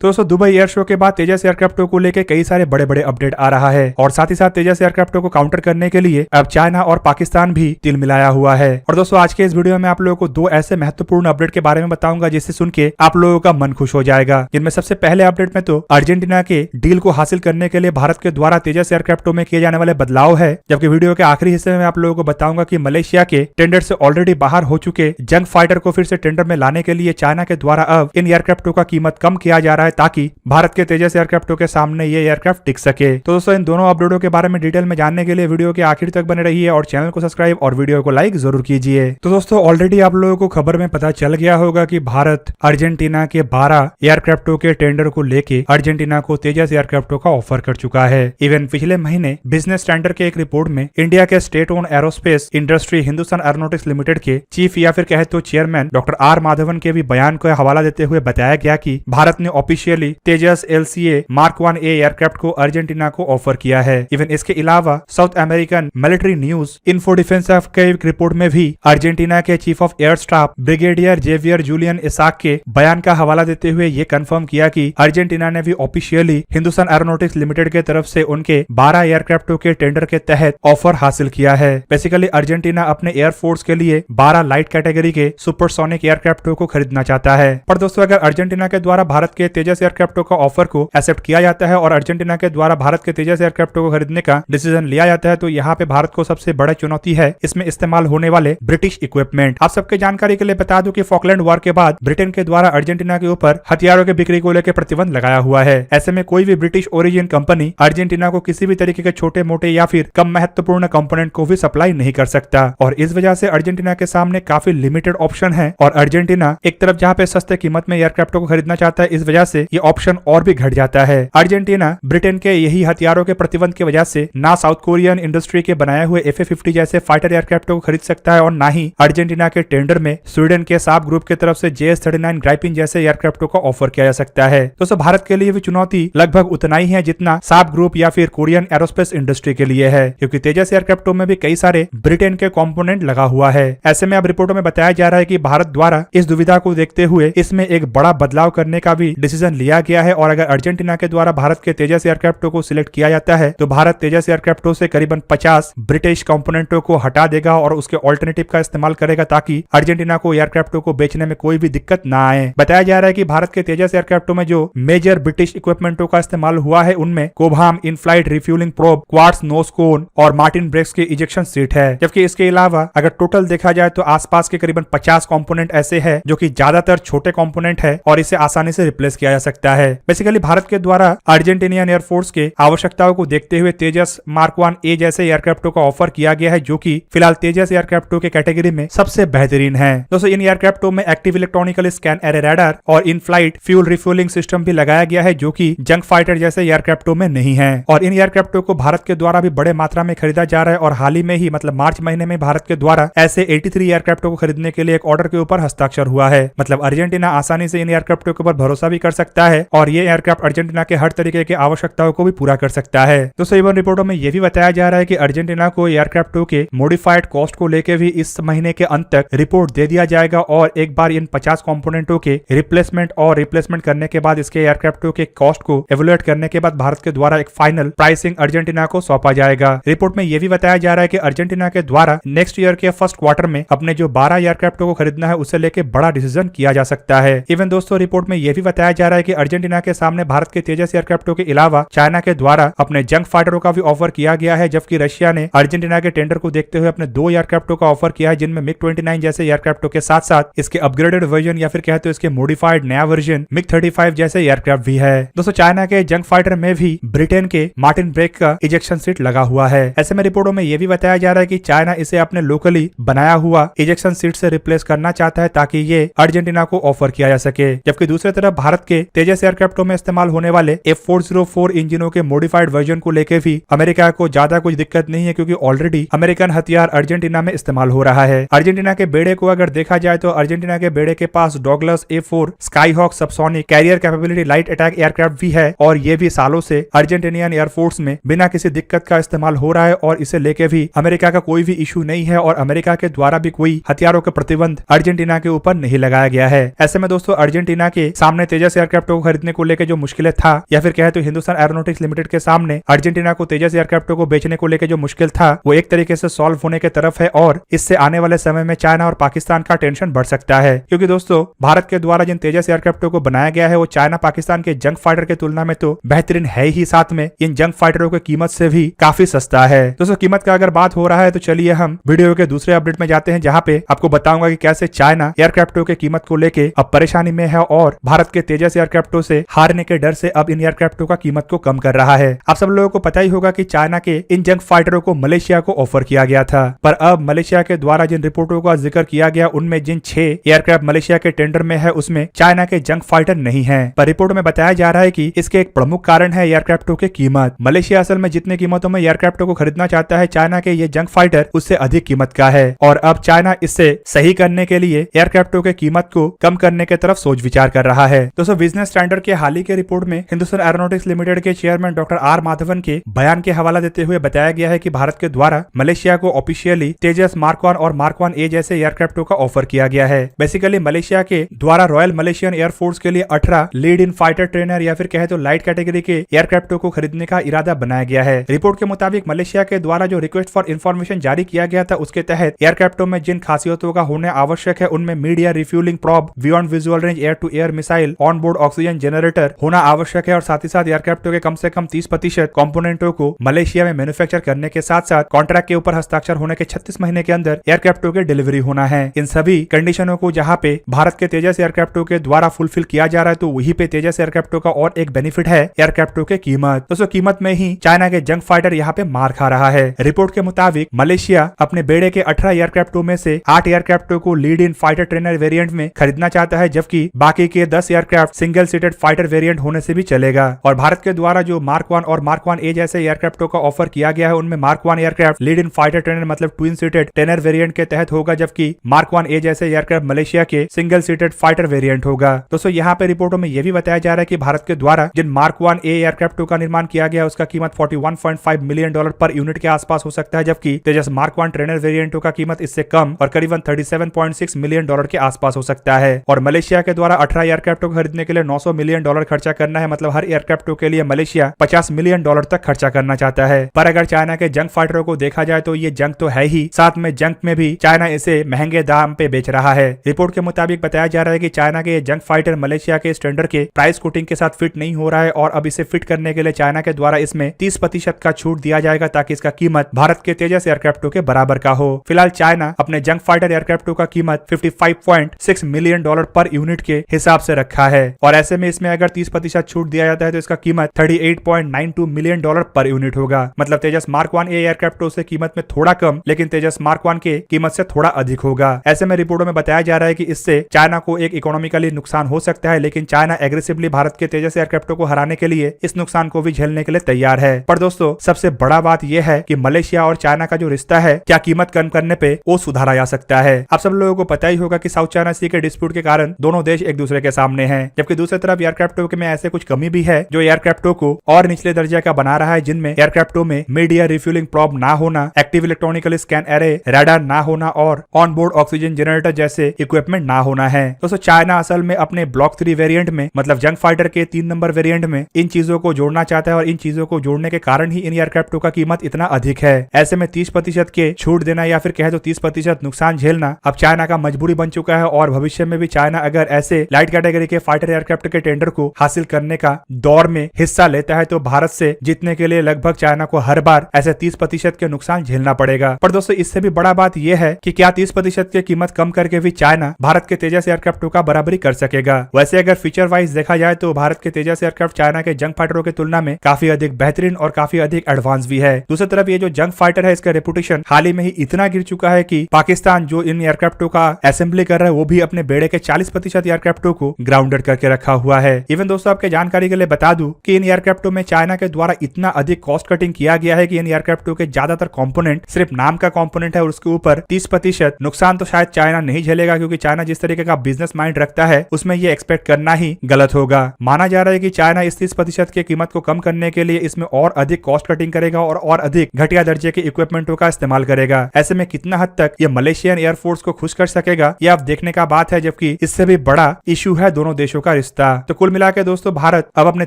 तो दोस्तों Dubai air show के बाद तेजस एयरक्राफ्टों को लेकर कई सारे बड़े बड़े अपडेट आ रहा है और साथ ही साथ तेजस एयरक्राफ्टों को काउंटर करने के लिए अब चाइना और पाकिस्तान भी तिल मिलाया हुआ है। और दोस्तों आज के इस वीडियो में आप लोगों को दो ऐसे महत्वपूर्ण अपडेट के बारे में बताऊंगा जिसे सुन के आप लोगों का मन खुश हो जाएगा। जिनमें सबसे पहले अपडेट में तो अर्जेंटीना के डील को हासिल करने के लिए भारत के द्वारा तेजस एयरक्राफ्टों में किए जाने वाले बदलाव है, जबकि वीडियो के आखिरी हिस्से में आप लोगों को बताऊंगा कि मलेशिया के टेंडर से ऑलरेडी बाहर हो चुके जंग फाइटर को फिर से टेंडर में लाने के लिए चाइना के द्वारा अब इन एयरक्राफ्टों का कीमत कम किया जा रहा है ताकि भारत के तेजस एयरक्राफ्टों के सामने ये एयरक्राफ्ट टिक सके। तो दोस्तों इन दोनों अपडेटों के बारे में डिटेल में जानने के लिए वीडियो के आखिर तक बने रहिए और चैनल को सब्सक्राइब और वीडियो को लाइक जरूर कीजिए। तो दोस्तों ऑलरेडी आप लोगों को खबर में पता चल गया होगा कि भारत अर्जेंटीना के 12 एयरक्राफ्टों के टेंडर को लेके अर्जेंटीना को तेजस एयरक्राफ्टों का ऑफर कर चुका है। इवन पिछले महीने बिजनेस स्टैंडर्ड के एक रिपोर्ट में इंडिया के state own aerospace industry Hindustan aeronautics limited के चीफ या फिर कहे तो चेयरमैन डॉक्टर आर माधवन के भी बयान को हवाला देते हुए बताया गया कि भारत ने officially Tejas LCA Mark 1A aircraft को अर्जेंटीना को ऑफर किया है। इवन इसके अलावा South American military news info defence ऑफ के रिपोर्ट में भी अर्जेंटीना के chief of air staff brigadier Xavier Julian Isaac के बयान का हवाला देते हुए ये कंफर्म किया कि अर्जेंटीना ने भी ऑफिशियली हिंदुस्तान एरोनॉटिक्स लिमिटेड के तरफ से उनके 12 एयरक्राफ्टों के टेंडर के तहत ऑफर हासिल किया है। बेसिकली अर्जेंटीना अपने एयरफोर्स के लिए 12 लाइट कैटेगरी के सुपरसोनिक एयरक्राफ्टों को खरीदना चाहता है। पर दोस्तों अगर अर्जेंटीना के द्वारा भारत के तेजस एयरक्राफ्टों का ऑफर को एक्सेप्ट किया जाता है और अर्जेंटीना के द्वारा भारत के तेजस एयरक्राफ्टों को खरीदने का डिसीजन लिया जाता है तो यहाँ पे भारत को सबसे बड़ा चुनौती है इसमें इस्तेमाल होने वाले ब्रिटिश इक्विपमेंट। आप सबके जानकारी के लिए बता दूं कि फॉकलैंड वॉर के बाद ब्रिटेन के द्वारा अर्जेंटीना के ऊपर हथियारों की बिक्री को लेकर प्रतिबंध लगाया हुआ है। ऐसे में कोई भी ब्रिटिश ओरिजिन कंपनी अर्जेंटीना को किसी भी तरीके के छोटे मोटे या फिर कम महत्वपूर्ण कंपोनेंट को भी सप्लाई नहीं कर सकता और इस वजह से अर्जेंटीना के सामने काफी लिमिटेड ऑप्शन है और अर्जेंटीना एक तरफ जहाँ पे सस्ते कीमत में एयरक्राफ्टों को खरीदना चाहता है इस वजह से ये ऑप्शन और भी घट जाता है। अर्जेंटीना ब्रिटेन के यही हथियारों के प्रतिबंध की वजह से ना साउथ कोरियन इंडस्ट्री के बनाए हुए FA-50 जैसे फाइटर एयरक्राफ्टों को खरीद सकता है और ना ही अर्जेंटीना के टेंडर में स्वीडन के साब ग्रुप की तरफ से JS-39 ग्राइपिन जैसे एयरक्राफ्टों को ऑफर किया जा सकता है। दोस्तों भारत के लिए भी चुनौती लगभग उतना ही है जितना साब ग्रुप या फिर कोरियन एरोस्पेस इंडस्ट्री के लिए है, क्योंकि तेजस एयरक्राफ्टों में भी कई सारे ब्रिटेन के कंपोनेंट लगा हुआ है। ऐसे में अब रिपोर्टों में बताया जा रहा है कि भारत द्वारा इस दुविधा को देखते हुए इसमें एक बड़ा बदलाव करने का भी डिसीजन लिया गया है और अगर अर्जेंटीना के द्वारा भारत के तेजस एयरक्राफ्टों को सिलेक्ट किया जाता है तो भारत तेजस एयरक्राफ्टों से करीबन 50 ब्रिटिश कंपोनेंटों को हटा देगा और उसके ऑल्टरनेटिव का इस्तेमाल करेगा ताकि अर्जेंटीना को एयरक्राफ्टों को बेचने में कोई भी दिक्कत ना आए। बताया जा रहा है कि भारत के तेजस एयरक्राफ्टों में जो मेजर ब्रिटिश इक्विपमेंटों का इस्तेमाल हुआ है उनमें Cobham in flight refuelling probe, quartz nose cone और मार्टिन ब्रेक्स के इजेक्शन सीट है। जबकि इसके अलावा अगर टोटल देखा जाए तो आसपास के करीबन 50 कंपोनेंट ऐसे है जो कि ज्यादातर छोटे कंपोनेंट है और इसे आसानी से रिप्लेस किया जा सकता है। बेसिकली भारत के द्वारा अर्जेंटीनियन एयरफोर्स के आवश्यकताओं को देखते हुए तेजस मार्क 1A जैसे एयरक्राफ्टों का ऑफर किया गया है जो कि फिलहाल तेजस एयरक्राफ्टों के कैटेगरी में सबसे बेहतरीन है। दोस्तों इन एयरक्राफ्टों में active electronical scan array radar और in flight fuel refuelling system भी लगाया गया है जो कि जंग फाइटर जैसे एयरक्राफ्टों में नहीं है और इन एयरक्राफ्टों को भारत के द्वारा भी बड़े मात्रा में खरीदा जा रहा है और हाल ही में ही मतलब मार्च महीने में भारत के द्वारा ऐसे 83 एयरक्राफ्टों को खरीदने के लिए एक ऑर्डर के ऊपर हस्ताक्षर हुआ है। मतलब अर्जेंटीना आसानी से इन एयरक्राफ्टों के ऊपर भरोसा भी कर सकता है और ये एयरक्राफ्ट अर्जेंटीना के हर तरीके की आवश्यकताओं को भी पूरा कर सकता है। दोस्तों इवन रिपोर्टों में यह भी बताया जा रहा है कि अर्जेंटीना को एयरक्राफ्टों के मॉडिफाइड कॉस्ट को लेकर भी इस महीने के अंत तक रिपोर्ट दे दिया जाएगा और एक बार इन 50 कंपोनेंटों के रिप्लेसमेंट करने के बाद इसके एयरक्राफ्टों के कॉस्ट को एवेल्युएट करने के बाद भारत के द्वारा एक फाइनल प्राइसिंग अर्जेंटीना को सौंपा जाएगा। रिपोर्ट में यह भी बताया जा रहा है कि अर्जेंटीना के द्वारा नेक्स्ट ईयर के फर्स्ट क्वार्टर में अपने जो 12 एयरक्राफ्टों को खरीदना है उसे लेकर बड़ा डिसीजन किया जा सकता है। इवन दोस्तों रिपोर्ट में यह भी बताया जा रहा है कि अर्जेंटीना के सामने भारत के तेजस एयरक्राफ्टों के अलावा चाइना के द्वारा अपने जंग फाइटरों का भी ऑफर किया गया है, जबकि रशिया ने अर्जेंटीना के टेंडर को देखते हुए अपने 2 एयरक्राफ्टों का ऑफर किया है जिनमें MiG-29 जैसे एयरक्राफ्टों के साथ साथ इसके अपग्रेडेड वर्जन या फिर कहते हो इसके मॉडिफाइड नया वर्जन MiG-35 जैसे एयरक्राफ्ट भी है। दोस्तों चाइना के जंग फाइटर में भी ब्रिटेन के मार्टिन ब्रेक का इजेक्शन सीट लगा हुआ है। ऐसे में रिपोर्टों में यह भी बताया जा रहा है कि चाइना इसे अपने लोकली बनाया हुआ इजेक्शन सीट से रिप्लेस करना चाहता है ताकि ये अर्जेंटीना को ऑफर किया जा सके। जबकि दूसरी तरफ भारत के तेजस एयरक्राफ्टों में इस्तेमाल होने वाले F404 इंजनों के मॉडिफाइड वर्जन को लेकर भी अमेरिका को ज्यादा कुछ दिक्कत नहीं है, क्योंकि ऑलरेडी अमेरिकन हथियार अर्जेंटीना में इस्तेमाल हो रहा है। अर्जेंटीना के बेड़े को अगर देखा जाए तो अर्जेंटीना के बेड़े के पास Douglas A4 Skyhawk subsonic carrier capability light attack aircraft भी है और ये भी सालों से अर्जेंटीनियन एयरफोर्स में बिना किसी दिक्कत का इस्तेमाल हो रहा है और इसे लेके भी अमेरिका का कोई भी इशू नहीं है और अमेरिका के द्वारा भी कोई हथियारों के प्रतिबंध अर्जेंटीना के ऊपर नहीं लगाया गया है। ऐसे में दोस्तों अर्जेंटीना के सामने तेजस एयरक्राफ्ट को खरीदने को लेकर जो मुश्किलें था, या फिर कहे तो हिंदुस्तान एरोनॉटिक्स लिमिटेड के सामने अर्जेंटीना को तेजस एयरक्राफ्ट को बेचने को लेकर जो मुश्किल था वो एक तरीके से सॉल्व होने की तरफ है, और इससे आने वाले समय में चाइना और पाकिस्तान का टेंशन बढ़ सकता है। क्योंकि दोस्तों भारत के द्वारा जिन तेजस एयरक्राफ्ट को बनाया गया है वो चाइना पाकिस्तान के जंग फाइटर के तुलना में तो बेहतरीन है ही, साथ में इन जंग फाइटरों की कीमत से भी काफी सस्ता है। दोस्तों कीमत का अगर बात हो रहा है तो चलिए हम वीडियो के दूसरे अपडेट में जाते हैं, जहां पे आपको बताऊंगा कि कैसे चाइना एयरक्राफ्टों की कीमत को लेके अब परेशानी में है और भारत के तेजस एयरक्राफ्टों से हारने के डर से अब इन एयरक्राफ्टों का कीमत को कम कर रहा है। आप सब लोगों को पता ही होगा कि चाइना के इन जंग फाइटरों को मलेशिया को ऑफर किया गया था, पर अब मलेशिया के द्वारा जिन रिपोर्टों का जिक्र किया गया उनमें जिन 6 एयरक्राफ्ट मलेशिया के टेंडर में है उसमें चाइना के जंग फाइटर नहीं है। पर रिपोर्ट में बताया जा रहा है कि इसके एक प्रमुख कारण है एयरक्राफ्टों की कीमत। मलेशिया असल में जितने कीमतों में एयरक्राफ्टों को खरीदना चाहता है चाइना के ये जंग फाइटर उससे अधिक कीमत का है, और अब चाइना इससे सही करने के लिए एयरक्राफ्टों के कीमत को कम करने की तरफ सोच विचार कर रहा है। दोस्तों बिजनेस स्टैंडर्ड के हाल ही के रिपोर्ट में हिंदुस्तान एरोनॉटिक्स लिमिटेड के चेयरमैन डॉक्टर आर माधवन के बयान के हवाला देते हुए बताया गया है कि भारत के द्वारा मलेशिया को ऑफिशियली तेजस मार्क 1 और मार्क 1 ए जैसे एयरक्राफ्टों का ऑफर किया गया है। बेसिकली मलेशिया के द्वारा रॉयल मलेशियन एयरफोर्स के लिए 18 लीड इन फाइटर ट्रेनर या फिर कहे तो लाइट कैटेगरी के एयरक्राफ्टों को खरीदने का इरादा बनाया गया है। रिपोर्ट के मुताबिक मलेशिया के द्वारा जो रिक्वेस्ट फॉर इन्फॉर्मेशन जारी किया गया था उसके तहत एयरक्राफ्टों में जिन खासियतों का होने आवश्यक है उनमें mid air refuelling probe, beyond visual range air to air missile, on board oxygen generator होना आवश्यक है, और साथ ही साथ एयरक्राफ्टों के कम से कम 30% कंपोनेंटों को मलेशिया में मैन्युफैक्चर करने के साथ साथ कॉन्ट्रैक्ट के ऊपर हस्ताक्षर होने के 36 महीने के अंदर एयरक्राफ्टों की डिलीवरी होना है। इन सभी कंडीशनों को जहां पे भारत के तेजस एयरक्राफ्टों के द्वारा फुलफिल किया जा रहा है तो वहीं पे तेजस एयरक्राफ्टों का और एक बेनिफिट है एयरक्राफ्टों के कीमत। दोस्तों कीमत में ही चाइना के जंग फाइटर यहाँ पे मार खा रहा है। रिपोर्ट के मुताबिक मलेशिया अपने बेड़े के 18 एयरक्राफ्टों में से 8 एयरक्राफ्टों को lead in fighter trainer variant में खरीदना चाहता है, जबकि बाकी के 10 aircraft single seated fighter variant होने से भी चलेगा। और भारत के द्वारा जो मार्क 1 और मार्क 1 ए जैसे एयरक्राफ्टों का ऑफर किया गया है उनमें mark 1 aircraft lead in fighter trainer मतलब ट्विन सीटेड ट्रेनर वेरिएंट के तहत होगा, जबकि मार्क 1 ए जैसे एयरक्राफ्ट मलेशिया के सिंगल सीटेड फाइटर वेरिएंट होगा। दोस्तों यहाँ पे रिपोर्टों में यह भी बताया जा रहा है कि भारत के द्वारा जिन मार्क 1 ए एयरक्राफ्टों का निर्माण किया गया उसका कीमत $41.5 मिलियन पर यूनिट के आसपास हो सकता है, जबकि तेजस मार्क 1 ट्रेनर वेरिएंटों का कीमत इससे कम और करीबन $37.6 मिलियन के आसपास हो सकता है। और मलेशिया के द्वारा 18 एयरक्राफ्टों को खरीदने के लिए $900 मिलियन खर्चा करना है, मतलब हर एयरक्राफ्टों के लिए मलेशिया $50 मिलियन तक खर्चा करना चाहता है। पर अगर चाइना के जंग फाइटरों को देखा जाए तो ये जंग तो है ही, साथ में जंग में भी चाइना इसे महंगे दाम पे बेच रहा है। रिपोर्ट के मुताबिक बताया जा रहा है कि चाइना के जंग फाइटर मलेशिया के स्टैंडर्ड के प्राइस कोटिंग के साथ फिट नहीं हो रहा है, और अब इसे फिट करने के लिए चाइना के द्वारा इसमें 30% का छूट दिया जाएगा ताकि इसका कीमत भारत के तेजस एयरक्राफ्टों के बराबर का हो। फिलहाल चाइना अपने जंग फाइटर एयरक्राफ्टों का कीमत $55.6 मिलियन पर यूनिट के हिसाब से रखा है, और ऐसे में इसमें अगर 30% छूट दिया जाता है तो इसका कीमत $38.92 मिलियन पर यूनिट होगा। मतलब तेजस मार्क 1 ए एयरक्राफ्टों से कीमत में थोड़ा कम, लेकिन तेजस मार्क 1 के कीमत से थोड़ा अधिक होगा। ऐसे में रिपोर्टों में बताया जा रहा है कि इससे चाइना को एक इकोनॉमिकली नुकसान हो सकता है, लेकिन चाइना एग्रेसिवली भारत के तेजस एयरक्राफ्टों को हराने के लिए इस नुकसान को भी झेलने के लिए तैयार है। पर दोस्तों सबसे बड़ा बात यह है कि मलेशिया और चाइना का जो रिश्ता है क्या कीमत कम करने पे वो सुधारा जा सकता है। आप सब लोगों को पता ही होगा कि साउथ चाइना सी के डिस्प्यूट के कारण दोनों देश एक दूसरे के सामने हैं, जबकि दूसरी तरफ एयरक्राफ्टों में ऐसे कुछ कमी भी है जो एयरक्राफ्टों को और निचले दर्जे का बना रहा है, जिनमें एयरक्राफ्टों में मीडिया रिफ्यूलिंग प्रॉब ना होना, active electronical scan array, radar ना होना और ऑन बोर्ड ऑक्सीजन जनरेटर जैसे इक्विपमेंट ना होना है। दोस्तों चाइना असल में अपने ब्लॉक 3 वेरिएंट में मतलब जंग फाइटर के 3 नंबर वेरिएंट में इन चीजों को जोड़ना चाहता है, और इन चीजों को जोड़ने के कारण ही इन एयरक्राफ्टों का कीमत इतना अधिक है। ऐसे में 30% के छूट देना या फिर कहे तो 30% नुकसान झेलना अब चाइना का मजबूरी बन चुका है, और भविष्य में भी चाइना अगर ऐसे लाइट कैटेगरी के फाइटर एयरक्राफ्ट के टेंडर को हासिल करने का दौर में हिस्सा लेता है तो भारत से जीतने के लिए लगभग चाइना को हर बार ऐसे 30% के नुकसान झेलना पड़ेगा। पर दोस्तों इससे भी बड़ा बात यह है कि क्या 30% की कीमत कम करके भी चाइना भारत के तेजस एयरक्राफ्टों का बराबरी कर सकेगा। वैसे अगर फीचर वाइज देखा जाए तो भारत के तेजस एयरक्राफ्ट चाइना के जंग फाइटरों की तुलना में काफी अधिक बेहतरीन और काफी अधिक एडवांस भी है। दूसरी तरफ ये जो जंग फाइटर है इसका रेपुटेशन हाल ही में ही इतना गिर चुका है कि पाकिस्तान जो इन एयरक्राफ्टों का असेंबली कर रहा है वो भी अपने बेड़े के 40% एयरक्राफ्टों को ग्राउंडेड करके रखा हुआ है। इवन दोस्तों आपके जानकारी के लिए बता दूं कि इन एयरक्राफ्टों में चाइना के द्वारा इतना अधिक कॉस्ट कटिंग किया गया है कि इन एयरक्राफ्टों के ज्यादातर कंपोनेंट सिर्फ नाम का कंपोनेंट है, और उसके ऊपर 30% नुकसान तो शायद चाइना नहीं झेलेगा, क्योंकि चाइना जिस तरीके का बिजनेस माइंड रखता है उसमें ये एक्सपेक्ट करना ही गलत होगा। माना जा रहा है कि चाइना इस 30% की कीमत को कम करने के लिए इसमें और अधिक कॉस्ट कटिंग करेगा और अधिक घटिया दर्जे के इक्विपमेंटों का इस्तेमाल करेगा। ऐसे में कितना हद तक ये मलेशियन एयरफोर्स को खुश कर सकेगा ये अब देखने का बात है, जबकि इससे भी बड़ा इशू है दोनों देशों का रिश्ता। तो कुल मिला के दोस्तों भारत अब अपने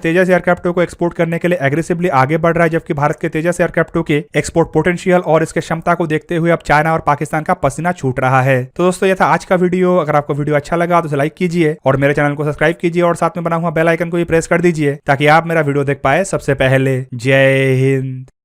तेजस एयरक्राफ्ट को एक्सपोर्ट करने के लिए एग्रेसिवली आगे बढ़ रहा है, जबकि भारत के तेजस एयरक्राफ्ट के एक्सपोर्ट पोटेंशियल और इसके क्षमता को देखते हुए अब चाइना और पाकिस्तान का पसीना छूट रहा है। तो दोस्तों ये था आज का वीडियो। अगर आपको वीडियो अच्छा लगा तो लाइक कीजिए और मेरे चैनल को सब्सक्राइब कीजिए और साथ में बना हुआ बेल आइकन को भी प्रेस कर दीजिए ताकि आप मेरा वीडियो देख पाए सबसे पहले। जय हिंद।